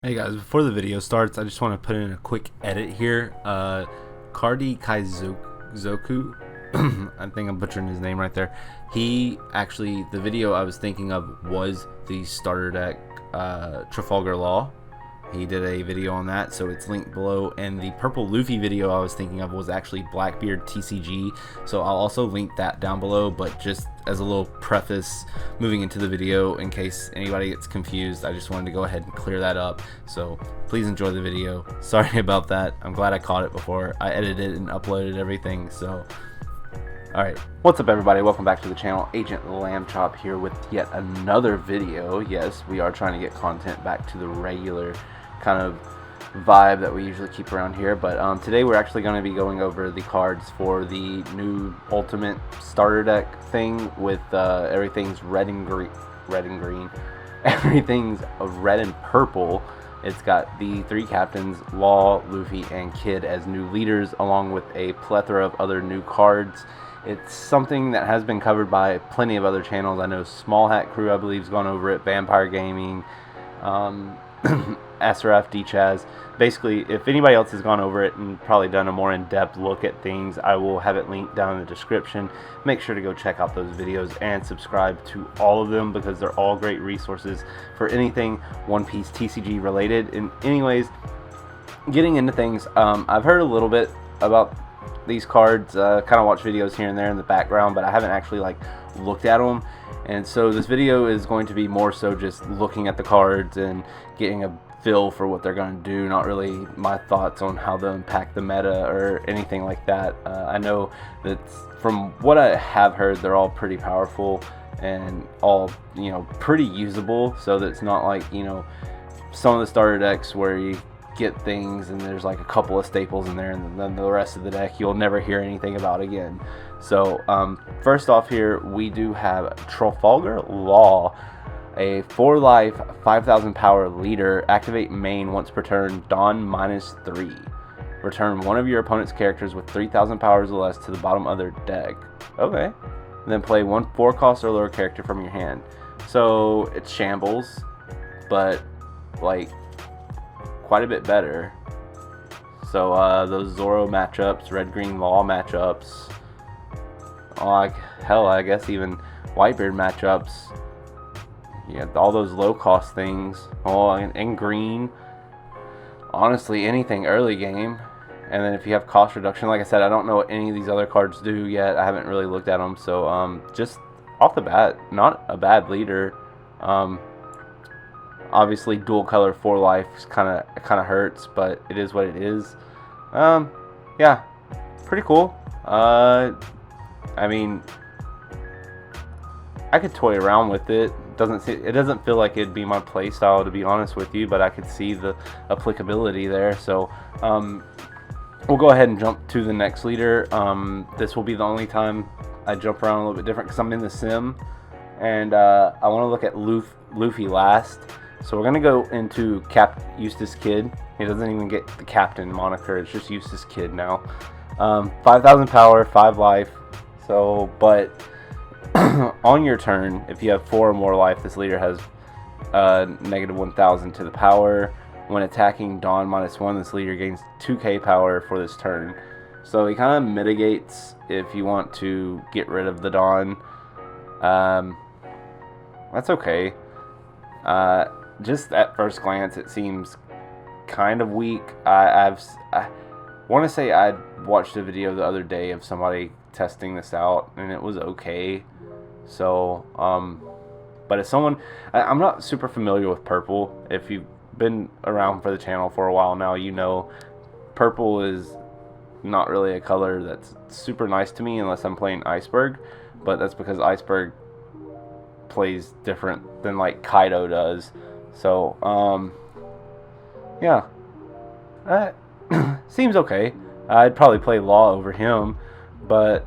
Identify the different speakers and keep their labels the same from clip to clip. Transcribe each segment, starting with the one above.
Speaker 1: Hey guys, before the video starts, I just want to put in a quick edit here. Kaizoku, I think I'm butchering his name right there. He actually, the video I was thinking of was the starter deck Trafalgar Law. He did a video on that, so it's linked below. And the purple Luffy video I was thinking of was actually VampyrTCG, so I'll also link that down below. But just as a little preface moving into the video, in case anybody gets confused, I just wanted to go ahead and clear that up. So please enjoy the video. Sorry about that. I'm glad I caught it before I edited and uploaded everything. So alright, what's up everybody? Welcome back to the channel. Agent Lamb Chop here with yet another video. Yes, we are trying to get content back to the regular kind of vibe that we usually keep around here, but today we're actually going to be going over the cards for the new ultimate starter deck thing with everything's red and green everything's red and purple. It's got the three captains, Law, Luffy, and Kid, as new leaders, along with a plethora of other new cards. It's something that has been covered by plenty of other channels. I know Small Hat Crew, I believe, has gone over it, Vampire Gaming, Asyraf D, Chazz. Basically, if anybody else has gone over it and probably done a more in-depth look at things, I will have it linked down in the description. Make sure to go check out those videos and subscribe to all of them, because they're all great resources for anything One Piece TCG related. And anyways, getting into things, I've heard a little bit about these cards, kind of watch videos here and there in the background, but I haven't actually looked at them. And so this video is going to be more so just looking at the cards and getting a feel for what they're going to do, not really my thoughts on how they'll impact the meta or anything like that. I know that from what I have heard, they're all pretty powerful and all, pretty usable, so that it's not like, some of the starter decks where you get things and there's like a couple of staples in there and then the rest of the deck you'll never hear anything about again. So first off here, we do have Trafalgar Law, a 4-life 5,000 power leader. Activate main once per turn, Dawn -3. Return one of your opponent's characters with 3,000 powers or less to the bottom of their deck. Okay. And then play one 4-cost or lower character from your hand. So it's shambles, but quite a bit better. So those Zoro matchups, red-green Law matchups, hell, I guess even Whitebeard matchups. Yeah, all those low-cost things. Oh, and green. Honestly, anything early game. And then if you have cost reduction, like I said, I don't know what any of these other cards do yet. I haven't really looked at them. So just off the bat, not a bad leader. Obviously, dual color 4-life kind of hurts, but it is what it is. Yeah, pretty cool. I mean, I could toy around with it. It doesn't feel like it'd be my play style, to be honest with you, but I could see the applicability there. So we'll go ahead and jump to the next leader. This will be the only time I jump around a little bit different, because I'm in the sim, and I want to look at Luffy last. So we're gonna go into Eustace Kid. He doesn't even get the captain moniker, it's just Eustace Kid now. 5,000 power, 5 life. So, but on your turn, if you have 4 or more life, this leader has -1,000 to the power. When attacking Dawn -1, this leader gains 2k power for this turn. So he kind of mitigates if you want to get rid of the Dawn. That's okay. Just at first glance, it seems kind of weak. I want to say I watched a video the other day of somebody testing this out, and it was okay. So, but as someone, I'm not super familiar with purple. If you've been around for the channel for a while now, you know purple is not really a color that's super nice to me unless I'm playing Iceberg. But that's because Iceberg plays different than like Kaido does. So yeah, seems okay. I'd probably play Law over him, but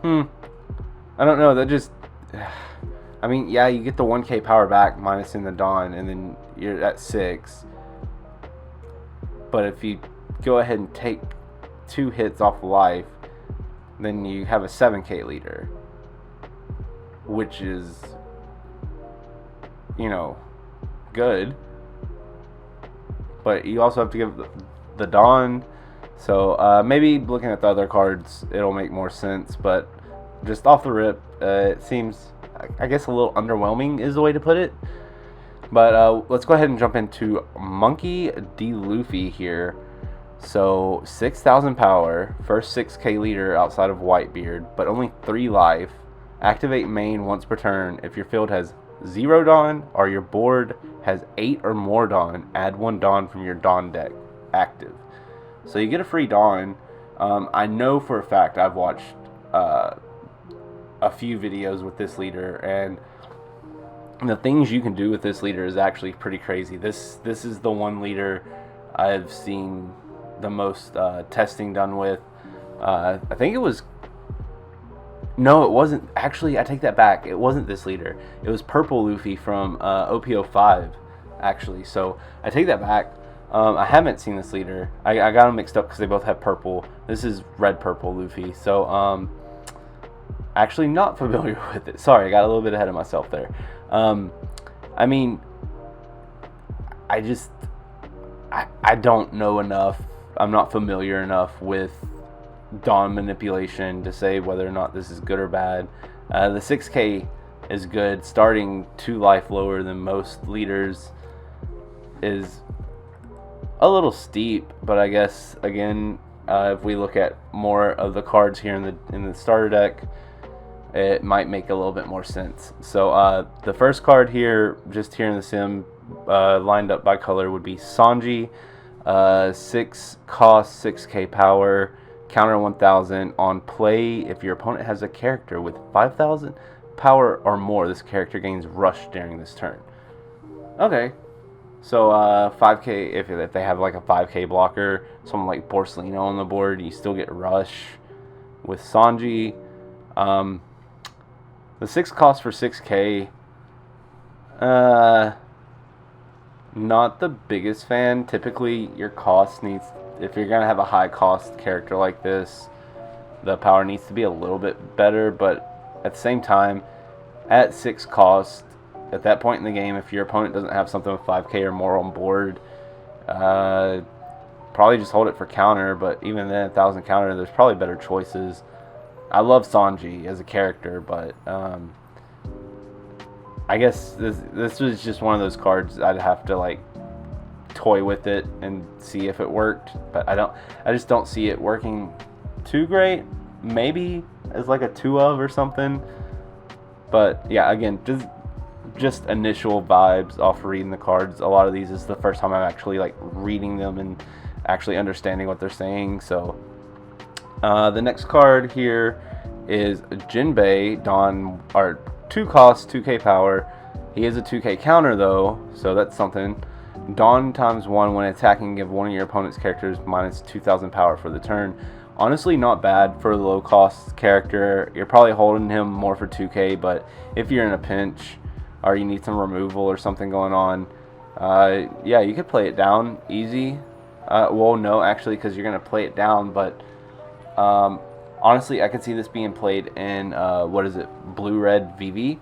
Speaker 1: I don't know. That just, I mean, yeah, you get the 1k power back minus in the Dawn, and then you're at 6. But if you go ahead and take 2 hits off life, then you have a 7k leader, which is, good. but you also have to give the Dawn. So maybe looking at the other cards, it'll make more sense. But just off the rip, it seems, I guess, a little underwhelming is the way to put it. But let's go ahead and jump into Monkey D. Luffy here. So 6,000 power, first 6k leader outside of Whitebeard, but only 3 life. Activate main once per turn. If your field has 0 Dawn or your board has 8 or more Dawn, add 1 Dawn from your Dawn deck active. So you get a free Dawn. I know for a fact I've watched a few videos with this leader, and the things you can do with this leader is actually pretty crazy. This is the one leader I've seen the most testing done with. I think it was, no, it wasn't. Actually, I take that back. It wasn't this leader. It was Purple Luffy from OPO5, actually. So I take that back. I haven't seen this leader. I got them mixed up because they both have purple. This is red purple Luffy. So actually not familiar with it. Sorry, I got a little bit ahead of myself there. I mean, I don't know enough. I'm not familiar enough with Dawn manipulation to say whether or not this is good or bad. The 6k is good. Starting 2 life lower than most leaders is a little steep, but I guess again, if we look at more of the cards here in the starter deck, it might make a little bit more sense. So the first card here, just here in the sim, lined up by color, would be Sanji. 6 cost, 6k power, counter 1000 on play. If your opponent has a character with 5000 power or more, this character gains rush during this turn. Okay, so 5k, if they have like a 5k blocker, someone like Borsalino on the board, you still get rush with Sanji. The 6 cost for 6k, not the biggest fan. Typically your cost needs, if you're gonna have a high cost character like this, the power needs to be a little bit better. But at the same time, at 6 cost, at that point in the game, if your opponent doesn't have something with 5k or more on board, probably just hold it for counter. But even then, 1000 counter, there's probably better choices. I love Sanji as a character, but I guess this was just one of those cards I'd have to like toy with it and see if it worked. But I just don't see it working too great. Maybe as like a 2 of or something. But yeah, again, just initial vibes off reading the cards. A lot of these is the first time I'm actually like reading them and actually understanding what they're saying. So the next card here is Jinbei Dawn, or 2 cost, 2k power. He is a 2k counter though, so that's something. Dawn ×1 when attacking, give one of your opponent's characters minus 2000 power for the turn. Honestly, not bad for a low cost character. You're probably holding him more for 2k, but if you're in a pinch or you need some removal or something going on, yeah, you could play it down easy. Well, no, actually, because you're going to play it down, but honestly, I could see this being played in, what is it, blue-red VV.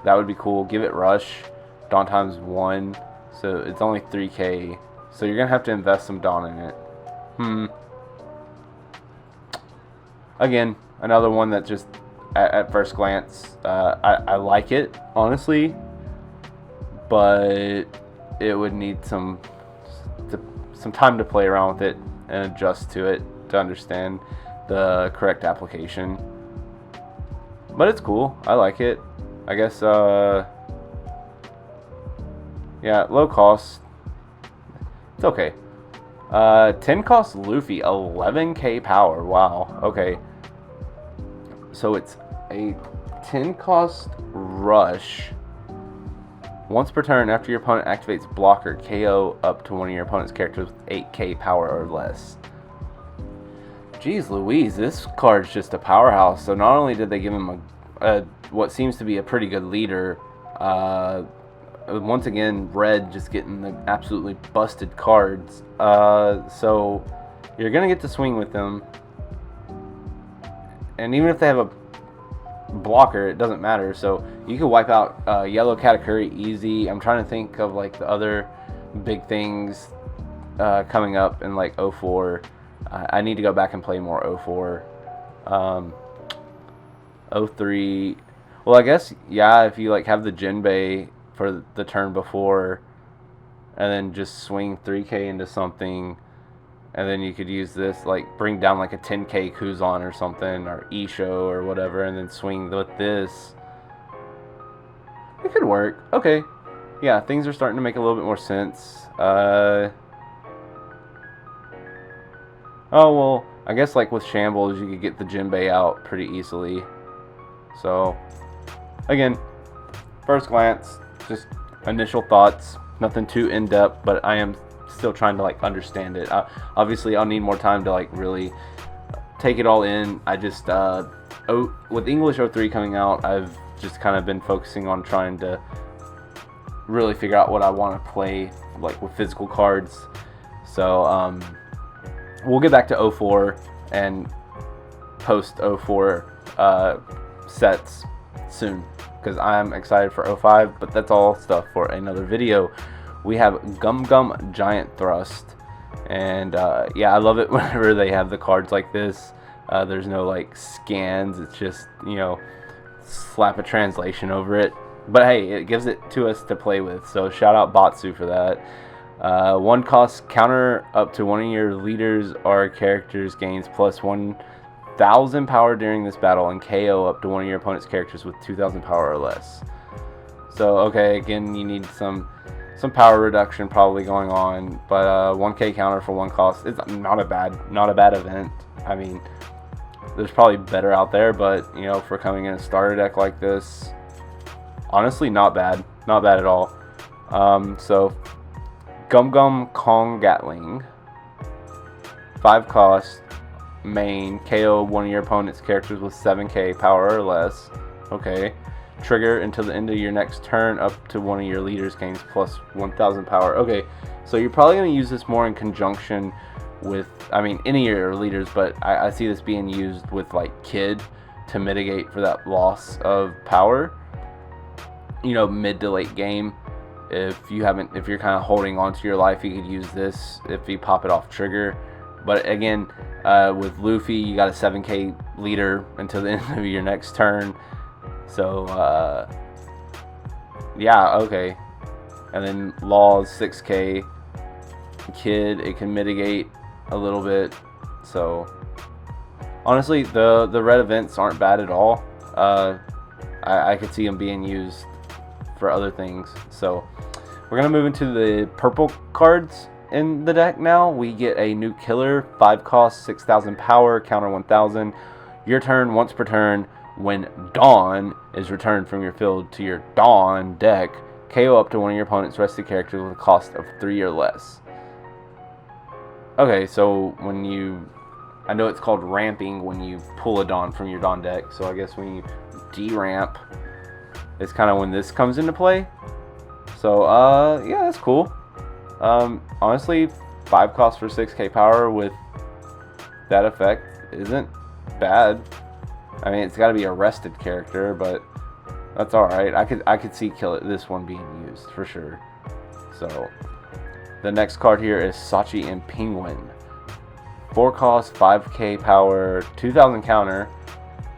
Speaker 1: That would be cool. Give it rush, Dawn ×1, so it's only 3k, so you're going to have to invest some Dawn in it. Again, another one that just, at first glance, I like it, honestly, but it would need some time to play around with it and adjust to it to understand the correct application. But it's cool. I like it. I guess, yeah, low cost. It's okay. 10 cost Luffy, 11k power. Wow. Okay. So it's a 10 cost rush. Once per turn, after your opponent activates blocker, KO up to one of your opponent's characters with 8k power or less. Jeez Louise, this card's just a powerhouse. So not only did they give him a what seems to be a pretty good leader, once again, red just getting the absolutely busted cards. So you're going to get to swing with them. And even if they have a blocker, it doesn't matter. So you can wipe out yellow Katakuri easy. I'm trying to think of like the other big things coming up in like 04. I need to go back and play more 04. 03. Well, I guess, yeah, if you like have the Jinbei for the turn before, and then just swing 3k into something, and then you could use this, like bring down like a 10k Kuzan or something, or Isho or whatever, and then swing with this. It could work. Okay. Yeah, things are starting to make a little bit more sense. Oh, well, I guess like with Shambles, you could get the Jinbei out pretty easily. So, again, first glance, just initial thoughts. Nothing too in-depth, but I am still trying to like understand it. Obviously, I'll need more time to like really take it all in. I just, with English 03 coming out, I've just kind of been focusing on trying to really figure out what I want to play, like with physical cards. So, we'll get back to 04 and post 04 sets soon, because I'm excited for 05, but that's all stuff for another video. We have Gum Gum Giant Thrust, and yeah, I love it whenever they have the cards like this. There's no like scans, it's just, you know, slap a translation over it, but hey, it gives it to us to play with, so shout out Batsu for that. One cost, counter up to one of your leaders or characters gains plus 1,000 power during this battle, and KO up to one of your opponent's characters with 2,000 power or less. So okay, again, you need some power reduction probably going on, but 1k counter for one cost, it's not a bad event. I mean, there's probably better out there, but you know, for coming in a starter deck like this, honestly, not bad at all. So Gum Gum Kong Gatling, 5 cost, main, KO one of your opponent's characters with 7k power or less. Okay. Trigger until the end of your next turn up to one of your leaders gains plus 1,000 power. Okay, so you're probably going to use this more in conjunction with, I mean, any of your leaders, but I see this being used with like Kid to mitigate for that loss of power, you know, mid to late game. If you're kind of holding on to your life, you could use this if you pop it off trigger. But again, with Luffy, you got a 7k leader until the end of your next turn. So, yeah, okay. And then Law's 6k. Kid, it can mitigate a little bit. So, honestly, the red events aren't bad at all. I could see them being used for other things. So, we're going to move into the purple cards in the deck now. We get a new killer, 5 cost, 6,000 power, counter 1,000. Your turn, once per turn. When Dawn is returned from your field to your Dawn deck, KO up to one of your opponent's rested characters with a cost of 3 or less. Okay, so when you, I know it's called ramping when you pull a Dawn from your Dawn deck, so I guess when you de-ramp, it's kind of when this comes into play. So, yeah, that's cool. Honestly, 5 costs for 6k power with that effect isn't bad. I mean, it's got to be a rested character, but that's all right. I could see this one being used for sure. So the next card here is Sachi and Penguin. 4 cost, 5k power, 2,000 counter.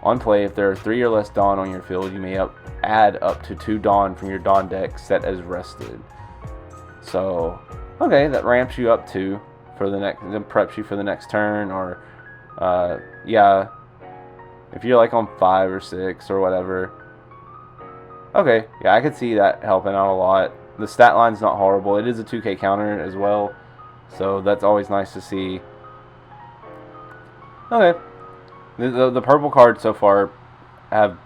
Speaker 1: On play, if there are 3 or less Dawn on your field, you may add up to 2 Dawn from your Dawn deck set as rested. So okay, that ramps you up to for the next, then preps you for the next turn, or yeah. If you're like on 5 or 6 or whatever. Okay, yeah, I could see that helping out a lot. The stat line's not horrible. It is a 2k counter as well, so that's always nice to see. Okay. The purple cards so far have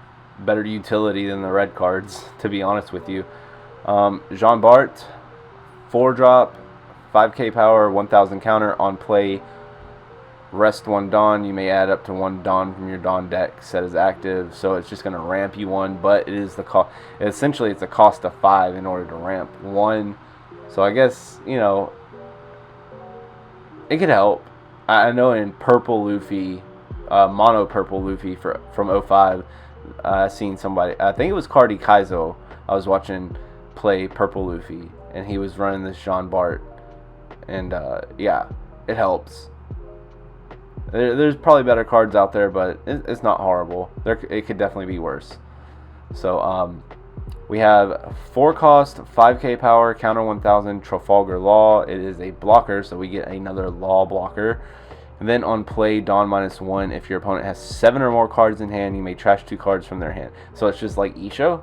Speaker 1: better utility than the red cards, to be honest with you. Jean Bart, 4 drop, 5k power, 1,000 counter. On play, rest 1 Dawn. You may add up to 1 Dawn from your Dawn deck set as active, so it's just going to ramp you 1, but it is the cost. Essentially, it's a cost of 5 in order to ramp 1. So I guess, you know, it could help. I know in purple Luffy, mono purple Luffy from 05, I seen somebody, I think it was Cardi Kaizo, I was watching play purple Luffy, and he was running this Jean Bart. and yeah, it helps. There's probably better cards out there, but it's not horrible. It could definitely be worse. So we have 4 cost, 5k power, counter 1000, Trafalgar Law. It is a blocker, so we get another law blocker. And then on play, Dawn -1. If your opponent has 7 or more cards in hand, you may trash 2 cards from their hand. So it's just like Isho.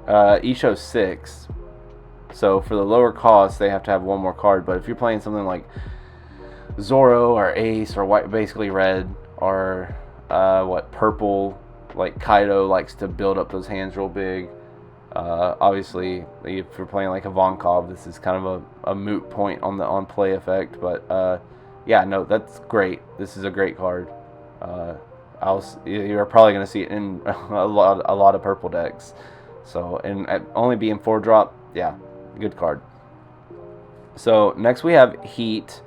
Speaker 1: Isho's 6. So for the lower cost, they have to have 1 more card. But if you're playing something like Zoro or Ace or white, basically red, or purple, like Kaido likes to build up those hands real big. Obviously, if you're playing like a Vonkov, this is kind of a moot point on the on-play effect. But yeah, no, that's great. This is a great card. You're probably going to see it in a lot of purple decks. So, and only being 4-drop, yeah, good card. So next we have Heat.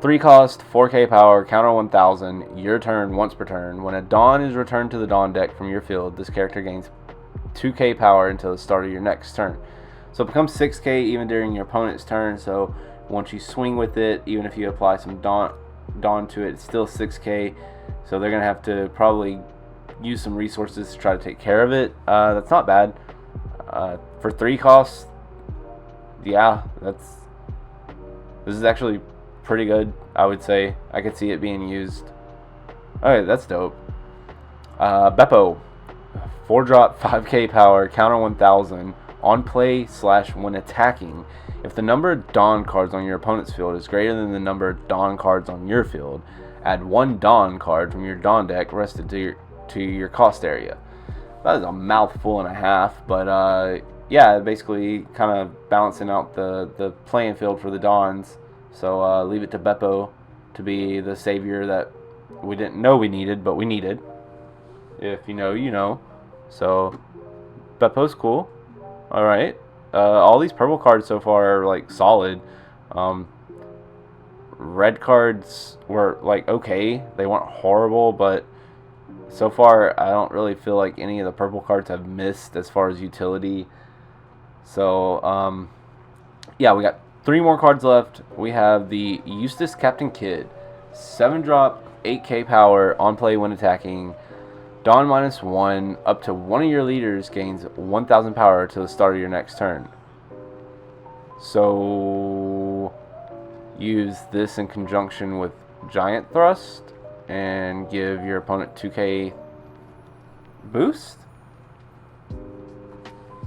Speaker 1: 3 cost, 4k power, counter 1000, your turn, once per turn. When a Dawn is returned to the Dawn deck from your field, this character gains 2k power until the start of your next turn. So it becomes 6k even during your opponent's turn, so once you swing with it, even if you apply some Dawn to it, it's still 6k. So they're going to have to probably use some resources to try to take care of it. That's not bad. For 3 costs, yeah, this is actually pretty good, I would say. I could see it being used. Okay, that's dope. Beppo, 4-drop, 5k power, counter 1000, on play / when attacking. If the number of Dawn cards on your opponent's field is greater than the number of Dawn cards on your field, add 1 Dawn card from your Dawn deck rested to your cost area. That is a mouthful and a half, but yeah, basically kind of balancing out the playing field for the Dawns. So leave it to Beppo to be the savior that we didn't know we needed, but we needed. If you know, you know. So Beppo's cool. All right. All these purple cards so far are like solid. Red cards were like okay. They weren't horrible, but so far I don't really feel like any of the purple cards have missed as far as utility. So yeah, we got 3 more cards left. We have the Eustace Captain Kidd. 7-drop, 8k power, on play when attacking. Dawn -1, up to one of your leaders gains 1000 power to the start of your next turn. So use this in conjunction with Giant Thrust and give your opponent 2k boost?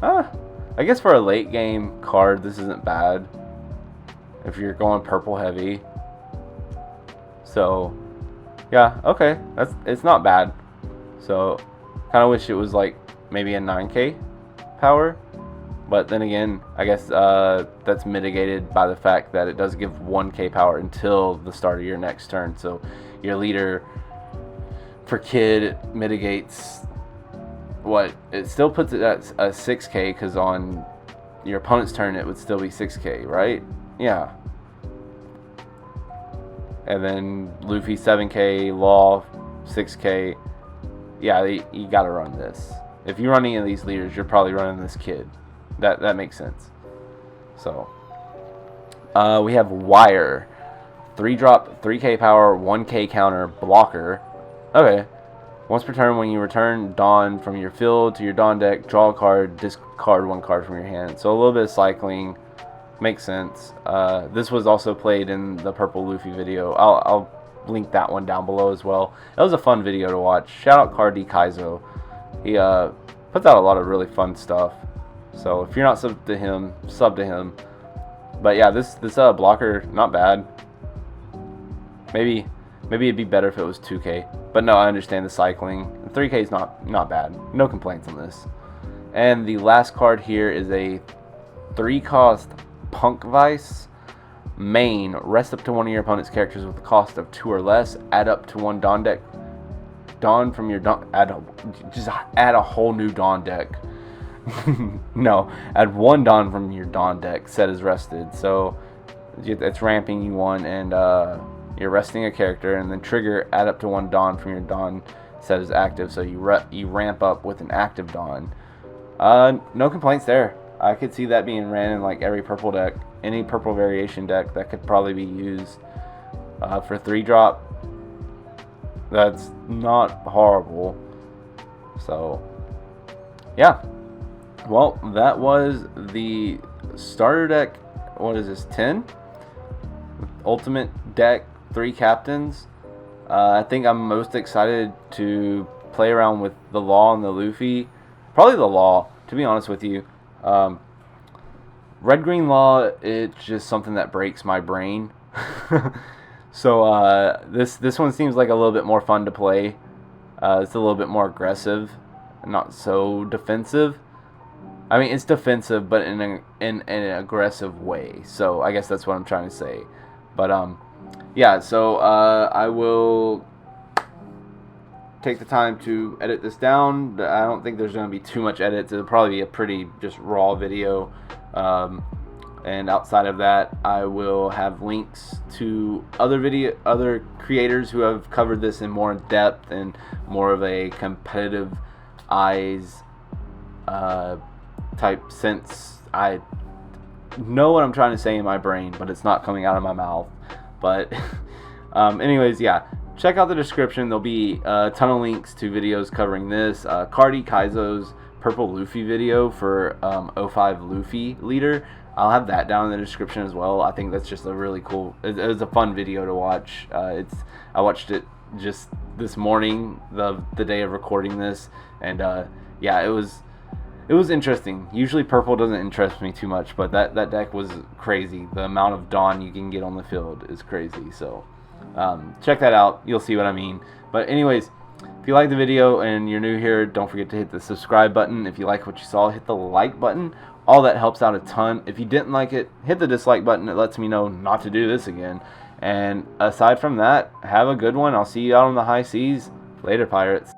Speaker 1: I guess for a late game card, this isn't bad. If you're going purple heavy. So yeah, okay, it's not bad. So kind of wish it was like maybe a 9k power, but then again, I guess that's mitigated by the fact that it does give 1k power until the start of your next turn. So your leader for Kidd mitigates what it still puts it at a 6k, because on your opponent's turn it would still be 6k, right? Yeah. And then Luffy 7k, Law 6k. Yeah, you gotta run this. If you run any of these leaders, you're probably running this Kidd. That makes sense. So we have Wire, 3-drop, 3k power, 1k counter, blocker. Okay. Once per turn, when you return Dawn from your field to your Dawn deck, draw a card, discard 1 card from your hand. So a little bit of cycling. Makes sense. This was also played in the Purple Luffy video. I'll link that one down below as well. It was a fun video to watch. Shout out Cardi Kaizo. He puts out a lot of really fun stuff. So if you're not subbed to him, sub to him. But yeah, this blocker, not bad. Maybe it'd be better if it was 2k. But no, I understand the cycling. 3k is not bad. No complaints on this. And the last card here is a 3-cost Punk Vice. Main, rest up to one of your opponent's characters with a cost of 2 or less. Add up to 1 Dawn deck. Dawn from your Dawn. Just add a whole new Dawn deck. No, add 1 Dawn from your Dawn deck set as rested. So it's ramping you 1, and you're resting a character, and then trigger add up to 1 Dawn from your Dawn set as active. So you ramp up with an active Dawn. No complaints there. I could see that being ran in like every purple deck, any purple variation deck that could probably be used for 3-drop. That's not horrible. So yeah, well, that was the starter deck. What is this, 10? Ultimate deck, 3 captains. I think I'm most excited to play around with the Law and the Luffy. Probably the Law, to be honest with you. Red-Green Law, it's just something that breaks my brain. So this one seems like a little bit more fun to play. It's a little bit more aggressive, not so defensive. I mean, it's defensive, but in an aggressive way. So I guess that's what I'm trying to say. But yeah. So I will take the time to edit this down. I don't think there's going to be too much edits. It'll probably be a pretty just raw video. And outside of that, I will have links to other creators who have covered this in more depth and more of a competitive eyes type sense. I know what I'm trying to say in my brain, but it's not coming out of my mouth. But anyways, yeah, check out the description. There'll be a ton of links to videos covering this. Kaizo's purple Luffy video for 05 Luffy leader. I'll have that down in the description as well. I think that's just a really cool, it was a fun video to watch. I watched it just this morning, the day of recording this, and yeah, it was interesting. Usually purple doesn't interest me too much, but that deck was crazy. The amount of Dawn you can get on the field is crazy. So check that out. You'll see what I mean. But anyways, if you like the video and you're new here, don't forget to hit the subscribe button. If you like what you saw, hit the like button. All that helps out a ton. If you didn't like it, hit the dislike button. It lets me know not to do this again. And aside from that, have a good one. I'll see you out on the high seas. Later, pirates.